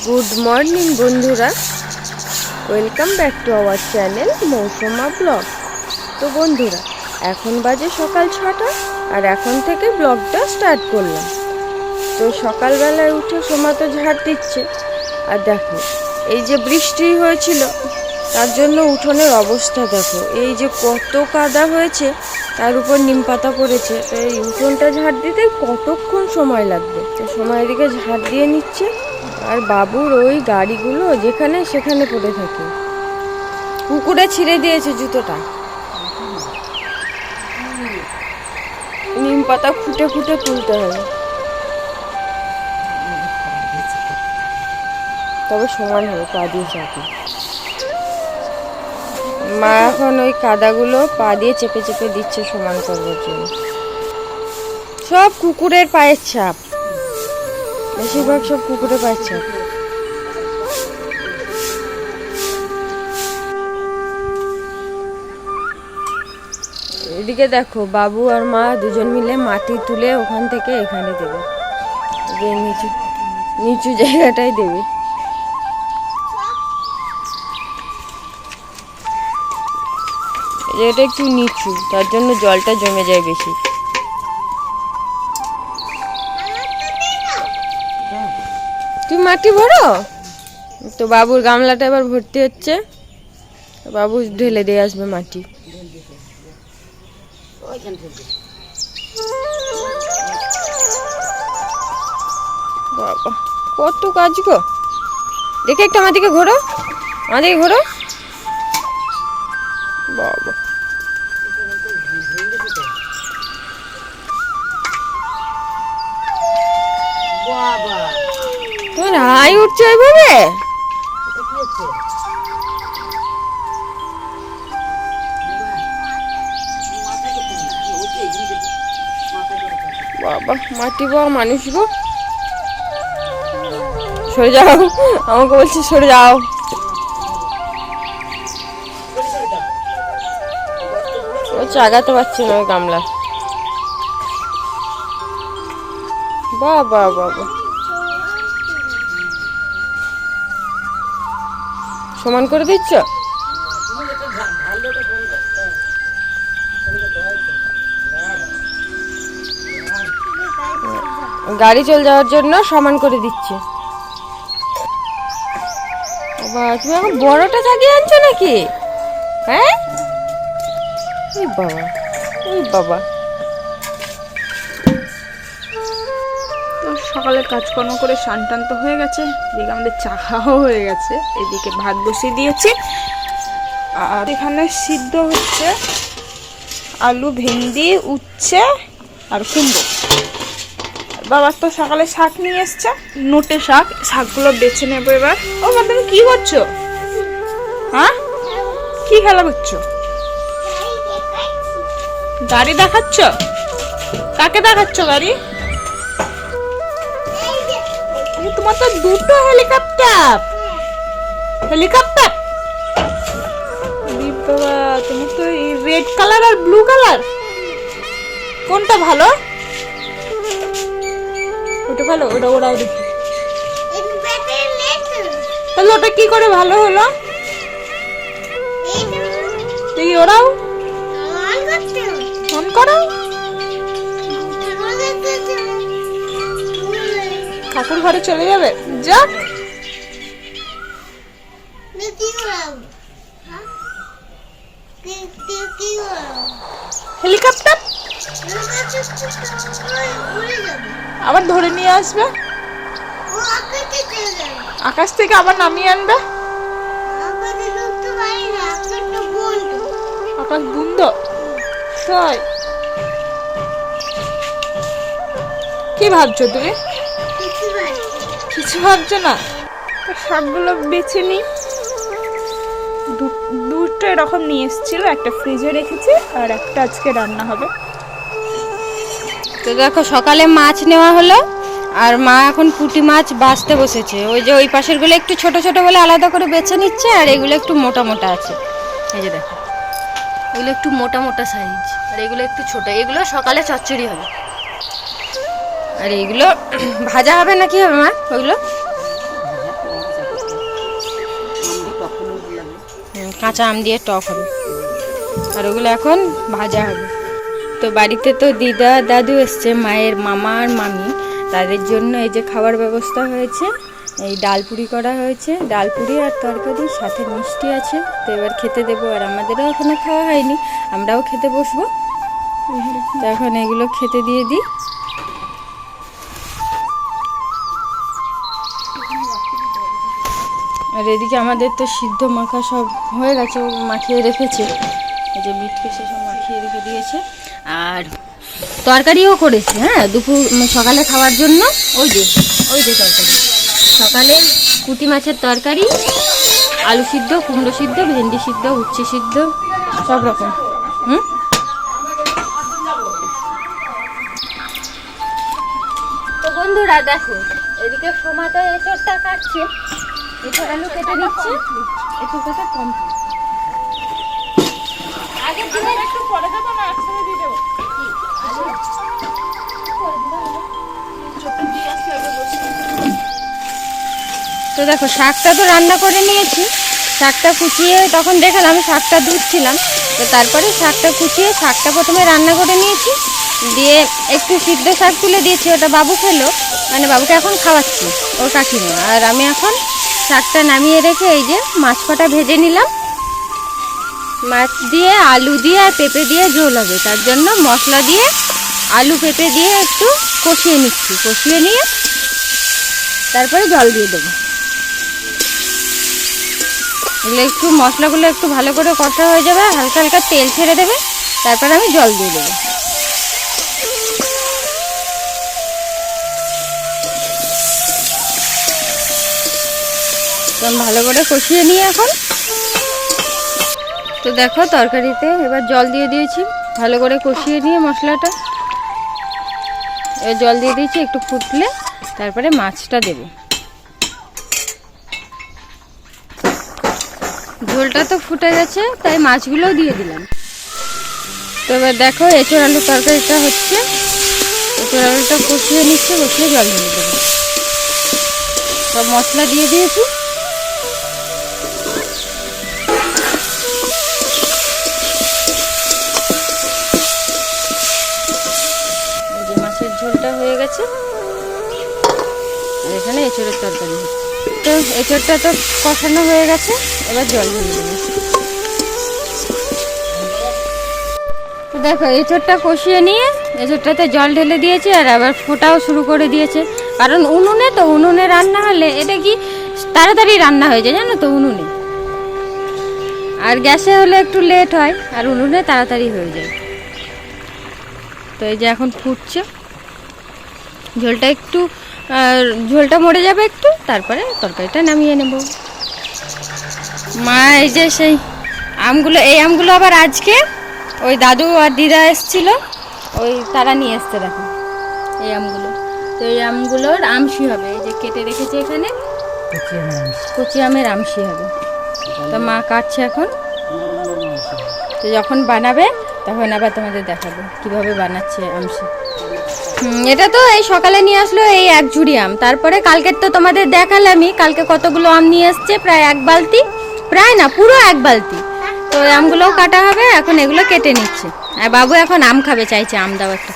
Good morning বন্ধুরা, welcome back to our channel Mousuma blog. তো বন্ধুরা, এখন বাজে সকাল 6টা আর এখন থেকে ব্লগটা স্টার্ট করলাম। তো সকালবেলায় উঠে সোমা তো ঝাড় দিচ্ছে, আর দেখো এই যে বৃষ্টি হয়েছিল তার জন্য উঠোনের অবস্থা দেখো, এই যে কত কাদা হয়েছে, তার উপর নিম পাতা পড়েছে। তো এই উঠোনটা ঝাড় দিতে কতক্ষণ সময় লাগবে, তো সময় এদিকে ঝাড় দিয়ে নিচ্ছে। আর বাবুর ওই গাড়িগুলো যেখানে সেখানে পড়ে থাকে, কুকুরে ছিঁড়ে দিয়েছে জুতোটা। নিম পাতা খুঁটে খুঁটে তুলতে হবে, তবে সমান হবে, পা দিয়ে চাপি। মা এখন ওই কাদাগুলো পা দিয়ে চেপে চেপে দিচ্ছে সমান করবার জন্য। সব কুকুরের পায়ের ছাপ, বেশিরভাগ সব কুকুরের পায়ের ছাপ। এদিকে দেখো বাবু আর মা দুজন মিলে মাটি তুলে ওখান থেকে এখানে দেবে, যে নিচু নিচু জায়গাটাই দেবে। এটা একটু নিচু, তার জন্য জলটা জমে যায় বেশি। তুই মাটি ভরো, তো বাবুর গামলাটা এবার ভর্তি হচ্ছে, বাবু ঢেলে দিয়ে আসবে মাটি। বাবা কত কাজ গো, দেখে একটু আমাদিকে ঘোরো, আমাদিকে ঘোরো। বাবা তোমার হাই উঠছে ওইভাবে? বাবা মাটি বাবা মানুষ গো, সরে যাও, আমাকে বলছে সরে যাও। ও চাগাতে পারছি না ওই গামলা। বাবা বাবা সমান করে দিচ্ছ? গাড়ি চলে যাওয়ার জন্য সমান করে দিচ্ছে। বাবা তুমি এখন বড়টা জাগিয়ে আনছো নাকি? হ্যাঁ ওই বাবা, ওই বাবা। তো সকালে কাজকর্ম করে স্নান টান তো হয়ে গেছে, এদিকে আমাদের চা খাওয়াও হয়ে গেছে, এদিকে ভাত বসিয়ে দিয়েছি, আর এখানে সিদ্ধ হচ্ছে আলু, ভেন্ডি, উচ্ছে আর কুমড়ো। বাবা তো সকালে শাক নিয়ে এসছে, নোটে শাক, শাকগুলো বেছে নেবো এবার। ও মা তুমি কি করছো? হ্যাঁ কি খেলা করছো? গাড়ি দেখাচ্ছ? কাকে দেখাচ্ছ গাড়ি? তোমার তো দুটো হেলিকপ্টার, হেলিকপ্টার বাবা। তুমি তো রেড কালার আর ব্লু কালার, কোনটা ভালো? ওটা ভালো, ওটা ওরাও দেখি। তাহলে ওটা কি করে ভালো হলো? দেখি ওরাও অন করো। ঠাকুর ঘরে চলে যাবে, যাক। হেলিকপ্টার আবার ধরে নিয়ে আসবে, আকাশ থেকে আবার নামিয়ে আনবে। আকাশ বন্ধ, তাই কি ভাবছো তুমি? কিছু ভাবছো না? শাকগুলো বেছে নি, দুটো এরকম নিয়ে এসেছিল, একটা ফ্রিজে রেখেছি আর একটা আজকে রান্না হবে। তো দেখো সকালে মাছ নেওয়া হলো, আর মা এখন পুঁটি মাছ বাছতে বসেছে। ওই যে ওই পাশের গুলো একটু ছোট ছোট বলে আলাদা করে বেছে নিচ্ছে, আর এগুলো একটু মোটা মোটা আছে। এই যে দেখো এগুলো একটু মোটা মোটা সাইজ, আর এগুলো একটু ছোট। এগুলো সকালে চচ্চড়ি হবে, আর এইগুলো ভাজা হবে নাকি হবে মা? ওইগুলো কাঁচা আম দিয়ে টক হবে, আর ওগুলো এখন ভাজা হবে। তো বাড়িতে তো দিদা দাদু এসছে, মায়ের মামা আর মামি, তাদের জন্য এই যে খাবার ব্যবস্থা হয়েছে। এই ডাল পুরি করা হয়েছে, ডাল পুরি আর তরকারি, সাথে মিষ্টি আছে। তো এবার খেতে দেবো, আর আমাদেরও এখনো খাওয়া হয়নি, আমরাও খেতে বসবো। তো এখন এগুলো খেতে দিয়ে দিই। আর এদিকে আমাদের তো সিদ্ধ মাখা সব হয়ে গেছে, ও মাখিয়ে রেখেছে, এই যে বিট কেসে সব মাখিয়ে রেখে দিয়েছে। আর তরকারিও করেছে, হ্যাঁ, দুপুর সকালে খাওয়ার জন্য। ওই যে তরকারি, সকালে পুঁটি মাছের তরকারি, আলু সিদ্ধ, কুমড়ো সিদ্ধ, ভেন্ডি সিদ্ধ, উচ্ছে সিদ্ধ, সব রকম। তো বন্ধুরা দেখো, এদিকে সোমা তো এঁচড়টা কাটছে, এঁচড় আলু কেটে নিচ্ছে, এঁচড় কাটা কমপ্লিট। আগের দিনে একটু পরে দেবো না একসাথে দিয়ে দেবো? তো দেখো শাকটা তো রান্না করে নিয়েছি, শাকটা কুচিয়ে তখন দেখালাম শাকটা ধুচ্ছিলাম। তো তারপরে শাকটা কুচিয়ে শাকটা প্রথমে রান্না করে নিয়েছি, দিয়ে একটু সিদ্ধ শাক তুলে দিয়েছি, ওটা বাবু খেলো, মানে বাবুকে এখন খাওয়াচ্ছি ওর কাকিমা। আর আমি এখন শাকটা নামিয়ে রেখে এই যে মাছ কটা ভেজে নিলাম। মাছ দিয়ে আলু দিয়ে আর পেঁপে দিয়ে ঝোল হবে, তার জন্য মশলা দিয়ে আলু পেঁপে দিয়ে একটু কষিয়ে নিচ্ছি, কষিয়ে নিয়ে তারপরে জল দিয়ে দেবো। এগুলো একটু মশলাগুলো একটু ভালো করে কষা হয়ে যাবে, হালকা হালকা তেল ছেড়ে দেবে, তারপরে আমি জল দিয়ে দেবো। ভালো করে কষিয়ে নিয়ে এখন তো দেখো তরকারিতে এবার জল দিয়ে দিয়েছি, ভালো করে কষিয়ে নিয়ে মশলাটা এবার জল দিয়ে দিয়েছি, একটু ফুটলে তারপরে মাছটা দেব। ঝোলটা তো ফুটে গেছে, তাই মাছগুলোও দিয়ে দিলাম। তো এবার দেখো এঁচড় আলুর তরকারিটা হচ্ছে, এঁচড় আলুটা কষিয়ে নিচ্ছে, কষিয়ে জল দিয়ে দেবো। সব মশলা দিয়ে দিয়েছি, ঝোলটা হয়ে গেছে, আর এখানে এঁচড়ের তরকারি হচ্ছে। তো এঁচড়টা তো কষানো হয়ে গেছে, এবার জল ঢেলে দেবো। তো দেখো এঁচড়টা কষিয়ে নিয়ে এঁচড়টাতে জল ঢেলে দিয়েছে, আর আবার ফোটাও শুরু করে দিয়েছে, কারণ উনুনে তো, উনুনে রান্না হলে এটা কি তাড়াতাড়ি রান্না হয়ে যায় জানো তো উনুনে, আর গ্যাসে হলে একটু লেট হয়, আর উনুনে তাড়াতাড়ি হয়ে যায়। তো এই যে এখন ফুটছে, ঝোলটা একটু ঝোলটা মরে যাবে একটু, তারপরে তরকারিটা নামিয়ে নেব। মা এই যে সেই আমগুলো, এই আমগুলো আবার আজকে ওই দাদু আর দিদা এসছিল, ওই তারা নিয়ে এসছে, দেখো এই আমগুলো। তো এই আমগুলোর আমশি হবে, এই যে কেটে রেখেছে এখানে, কচি আমের আমশি হবে। তো মা কাটছে এখন, তো যখন বানাবে তখন আবার তোমাদের দেখাবো কিভাবে বানাচ্ছে আমশি। এটা তো এই সকালে নিয়ে আসলো এই এক ঝুড়ি আম, তারপরে কালকের তো তোমাদের দেখালামই, কালকে কতগুলো আম নিয়ে এসছে, প্রায় এক বালতি, প্রায় না পুরো এক বালতি। তো আমগুলোও কাটা হবে, এখন এগুলো কেটে নিচ্ছে। আর বাবু এখন আম খাবে, চাইছে আম দাও একটা।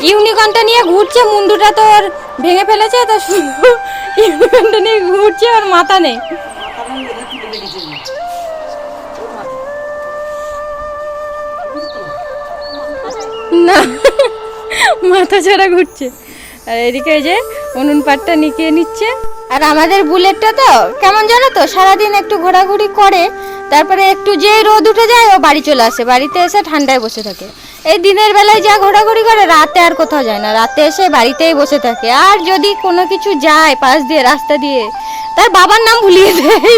ইউনিকর্নটা নিয়ে ঘুরছে, মুন্ডুটা তো ওর ভেঙে ফেলেছে, তো শুধু ইউনিকর্নটা নিয়ে ঘুরছে, ওর মাথা নেই। না মাথা ছাড়া ঘুরছে। আর এদিকে যে উনুন পাটটা নিকিয়ে নিচ্ছে। আর আমাদের বুলেটটা তো কেমন জানো তো, সারাদিন একটু ঘোরাঘুরি করে, তারপরে একটু যে রোদ উঠে যায় ও বাড়ি চলে আসে, বাড়িতে এসে ঠান্ডায় বসে থাকে। এই দিনের বেলায় যা ঘোরাঘুরি করে, রাতে আর কোথাও যায় না, রাতে এসে বাড়িতেই বসে থাকে। আর যদি কোনো কিছু যায় পাশ দিয়ে, রাস্তা দিয়ে, তার বাবার নাম ভুলিয়ে দেয়।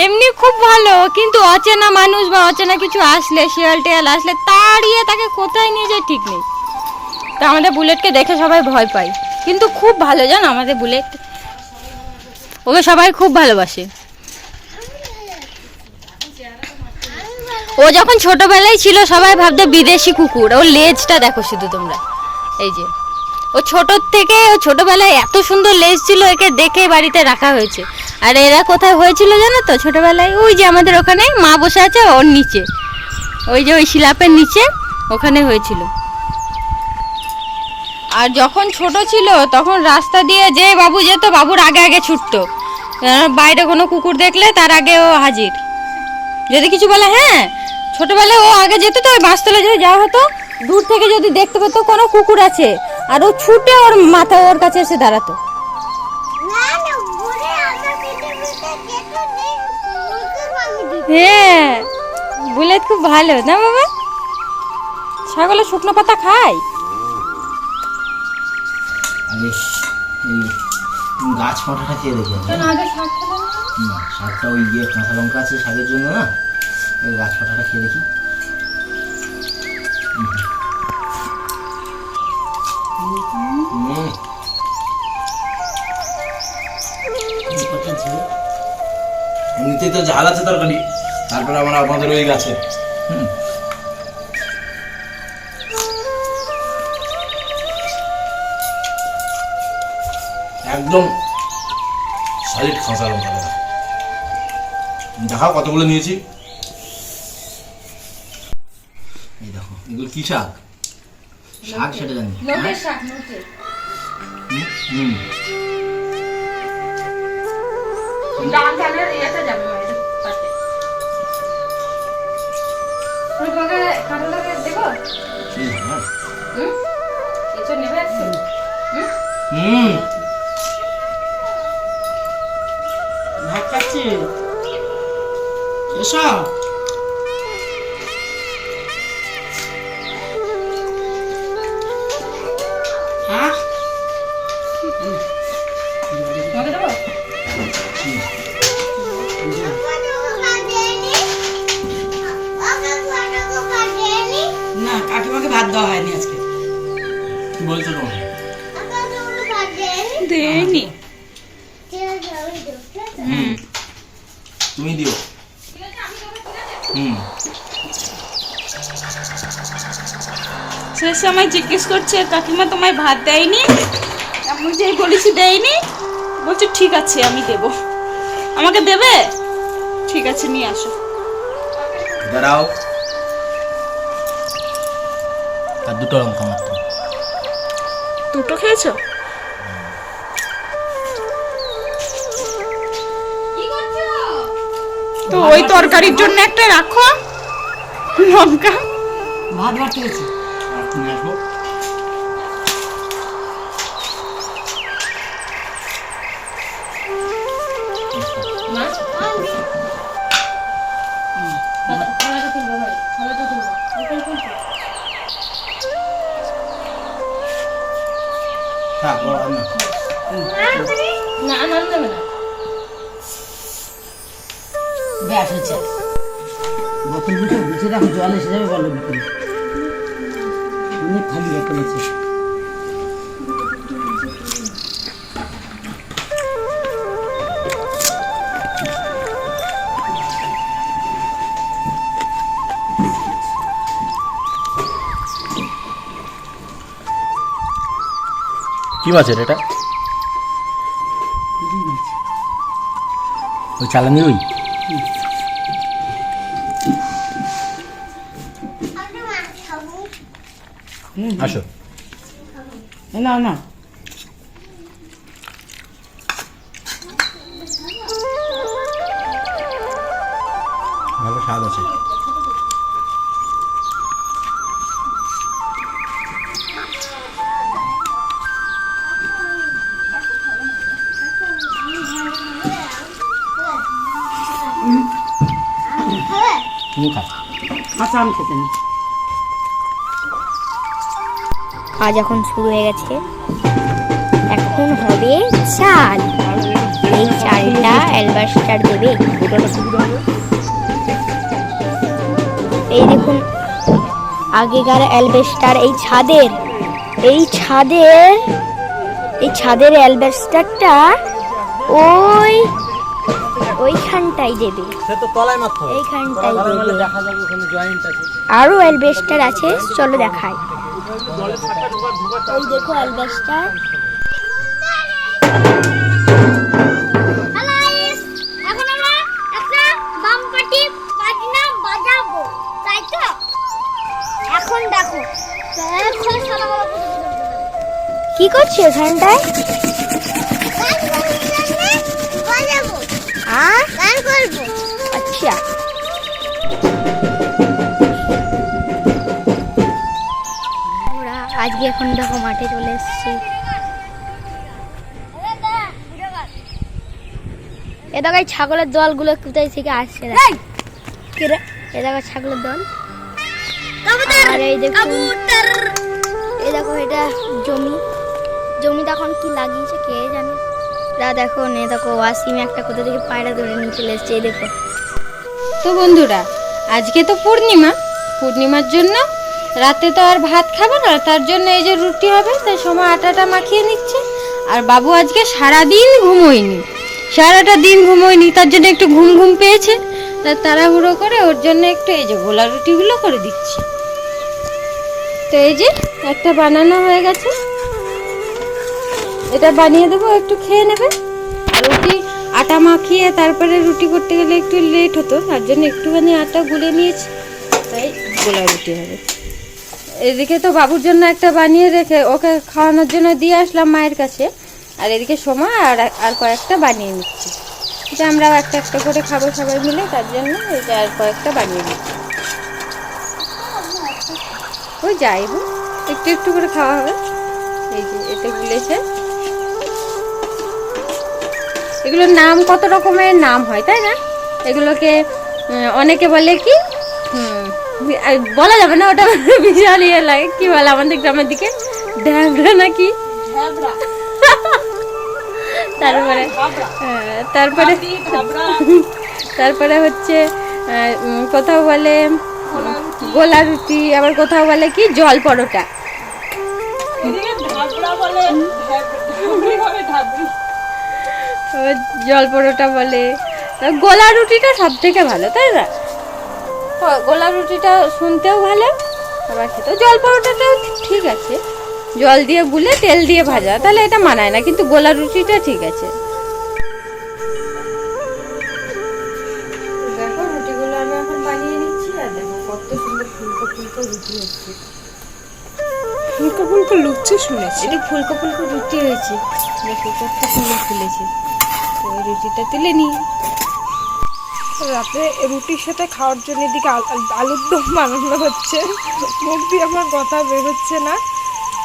এমনি খুব ভালো, কিন্তু অচেনা মানুষ বা অচেনা কিছু আসলে, শিয়াল টিয়াল আসলে, তাড়িয়ে তাকে কোথায় নিয়ে যায় ঠিক নেই। তো আমাদের বুলেটকে দেখে সবাই ভয় পায়, কিন্তু খুব ভালো জানো আমাদের বুলেট, ওকে সবাই খুব ভালোবাসে। ও যখন ছোটবেলায় ছিল সবাই ভাবতো বিদেশি কুকুর, ওর লেজটা দেখো শুধু তোমরা, এই যে ও ছোটোর থেকে, ও ছোটবেলায় এত সুন্দর লেজ ছিল, একে দেখে বাড়িতে রাখা হয়েছে। আর এরা কোথায় হয়েছিল জানো তো ছোটবেলায়? ওই যে আমাদের ওখানে মা বসে আছে ওর নিচে, ওই যে ওই শিলাপের নিচে, ওখানে হয়েছিল। আর যখন ছোট ছিল তখন রাস্তা দিয়ে যে বাবু যেত, বাবুর আগে আগে ছুটতো, বাইরে কোনো কুকুর দেখলে তার আগে ও হাজির। যদি কিছু বলে, হ্যাঁ ছোটবেলায় ও আগে যেত, তো ওই বাঁশতলা যদি যাওয়া হতো, দূর থেকে যদি দেখতে পেত কোনো কুকুর আছে, আর ও ছুটে ওর মাথা ওর কাছে এসে দাঁড়াতো। হ্যাঁ, বুলেট খুব ভালো না বাবা? ছাগলের শুকনো পাতা খায়। গাছ পাঠাটা খেয়ে দেখি। শাকটা ওই যে কাঁচা লঙ্কা আছে শাকের জন্য না, ওই গাছ পাঠাটা খেয়ে দেখি। এমনিতেই তো ঝাল আছে তরকারি, তারপরে আমরা আমাদের ওই গাছে একদম সলিড কাঁচা লঙ্কা। দেখাও কতগুলো নিয়েছি। এই দেখো, এগুলো কি শাক? শাক সেটা জানি। ভাত খাচ্ছি এসো। হ্যাঁ না, কাকিমাকে ভাত দেওয়া হয়নি আজকে। কি বলছো তোমাকে? দেয়নি। তুমি দিও। সে সময় জিজ্ঞেস করছে কাকিমা তোমায় ভাত দেয়নি, আমি যেই বলেছি দেয়নি, বলছে ঠিক আছে আমি দেব। আমাকে দেবে? ঠিক আছে নিয়ে আসো। দাঁড়াও, আর দুটো লঙ্কা মাত্র। দুটো খেয়েছো? তো ওই তরকারির জন্য একটা রাখো লঙ্কা। ভাত বাড়তে গেছি। আর তুমি আসো। থাক, বড় আর না। ব্যাস হচ্ছে। বোতল দুটো গুছে রাখো, জল এসে যাবে বলো ভিতরে। অনেক খালি বোতল আছে। কি মাছের এটা? ওই চালানি রুই। আসো। না না, ভালো স্বাদ আছে। তুমি খাও। আচ্ছা আমি খেতে নেই। আজ এখন শুরু হয়ে গেছে, এখন হবে চাল। এই চালটা অ্যালবাস্টার দেবে। এই দেখুন আগেকার অ্যালবেস্টার, এই ছাদের অ্যালবেস্টারটা ওইখানটাই দেবে, সে তো তলায় মাত্র। এইখানটাই দেবে। দেখা যাবে ওখানে জয়েন্ট আছে। আরো অ্যালবেস্টার আছে, চলো দেখাই। এই দেখো অ্যালবেস্টার। কি করছো এখানটায়? গান করবো। আচ্ছা, ওরা আজকে এখন দেখো মাঠে চলে এসেছি। এ দেখো এই ছাগলের দলগুলো কোথায় থেকে আসছে, এ দেখো ছাগলের দল। আর এই দেখো, এই দেখো এটা জমিতে এখন কি লাগিয়েছে কে জানে। দেখো নে দেখো ওয়াসিম একটা কোথা থেকে পায়রা ধরে নিয়ে চলে এসছে, এই দেখো। তো বন্ধুরা, আজকে তো পূর্ণিমার জন্য রাতে তো আর ভাত খাবে না, তার জন্য এই যে রুটি হবে, তাই সময় আটাটা মাখিয়ে নিচ্ছে। আর বাবু আজকে সারাটা দিন ঘুমোয়নি, তার জন্য একটু ঘুম পেয়েছে, তার তাড়াহুড়ো করে ওর জন্য একটু এই যে গোলা রুটিগুলো করে দিচ্ছি। তো এই যে একটা বানানো হয়ে গেছে, এটা বানিয়ে দেবো, একটু খেয়ে নেবে। আর রুটি আটা মাখিয়ে তারপরে রুটি করতে গেলে একটু লেট হতো, তার জন্য একটুখানি আটা গুলে নিয়েছি, তাই গোলা রুটি হবে। এদিকে তো বাবুর জন্য একটা বানিয়ে রেখে ওকে খাওয়ানোর জন্য দিয়ে আসলাম মায়ের কাছে, আর এদিকে সময় আর কয়েকটা বানিয়ে নিচ্ছি, যে আমরাও একটা একটা করে খাবো সবাই মিলে, তার জন্য এই যে আর কয়েকটা বানিয়ে নিচ্ছি। ওই যাইব একটু একটু করে খাওয়া হবে। এই যে এটা গুলেছে, এগুলোর নাম কত রকমের নাম হয় তাই না, এগুলোকে অনেকে বলে কি বলা যাবে না, ওটা বিশাল ইয়ে লাগে, কি বলে আমাদের গ্রামের দিকে ঢ্যাবড়া নাকি, তারপরে হচ্ছে কোথাও বলে গোলা রুটি, আবার কোথাও বলে কি জল পরোটা। জল পরোটা বলে। গোলা রুটিটা সব থেকে ভালো তাই না, গোলা রুটিটা শুনতেও ভালো, আবার খেতেও। জল পরোটাটাও ঠিক আছে, জল দিয়ে গুলে তেল দিয়ে ভাজা, তাহলে এটা মানায় না, কিন্তু গোলা রুটিটা ঠিক আছে। দেখো রুটিগুলো আমি এখন বানিয়ে নিচ্ছি, আর দেখো কত সুন্দর ফুলকো ফুলকো রুটি হচ্ছে। ফুলকো ফুলকো লুচি শুনেছি, এটা ফুলকো ফুলকো রুটি হয়েছে, দেখো কত সুন্দর ফুলেছে। তো ওই রুটিটা তুলে নিই। রাতে রুটির সাথে খাওয়ার জন্য এদিকে আলুর দম বানানো হচ্ছে, মুখ দিয়ে আমার কথা বেরোচ্ছে না।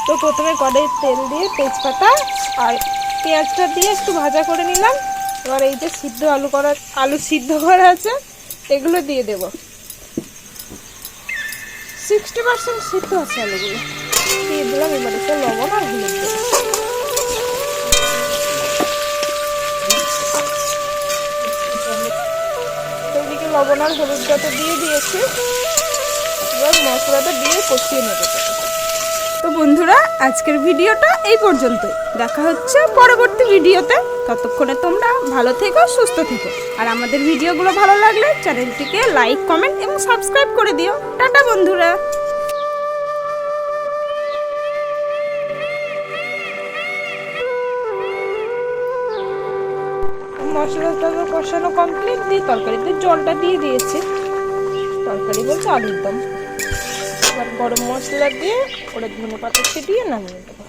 তো প্রথমে কড়াইয়ে তেল দিয়ে তেজপাতা আর পেঁয়াজটা দিয়ে একটু ভাজা করে নিলাম। এবার এই যে আলু সিদ্ধ করা আছে এগুলো দিয়ে দেব। 60% সিদ্ধ আছে আলুগুলো, দিয়ে দিলাম। এবার একটু লবণ আর হলুদ দেবো। এদিকে লবণ আর হলুদটা তো দিয়ে দিয়েছি, এবার মশলাটা দিয়ে কষিয়ে নেবো। তো বন্ধুরা, আজকের ভিডিওটা এই পর্যন্তই, দেখা হচ্ছে পরবর্তী ভিডিওতে। ততক্ষণে তোমরা ভালো থেকো, সুস্থ থেকো, আর আমাদের ভিডিওগুলো ভালো লাগলে চ্যানেলটিকে লাইক, কমেন্ট এবং সাবস্ক্রাইব করে দিও। টাটা বন্ধুরা। মশলাটা তো কষানো কমপ্লিট, দিয়ে তরকারিতে জলটা দিয়ে দিয়েছি, তরকারি বলতে আলুর দম। এবার গরম মশলা দিয়ে ওরা ধনে পাতা ছিটিয়ে নামিয়ে দেবো।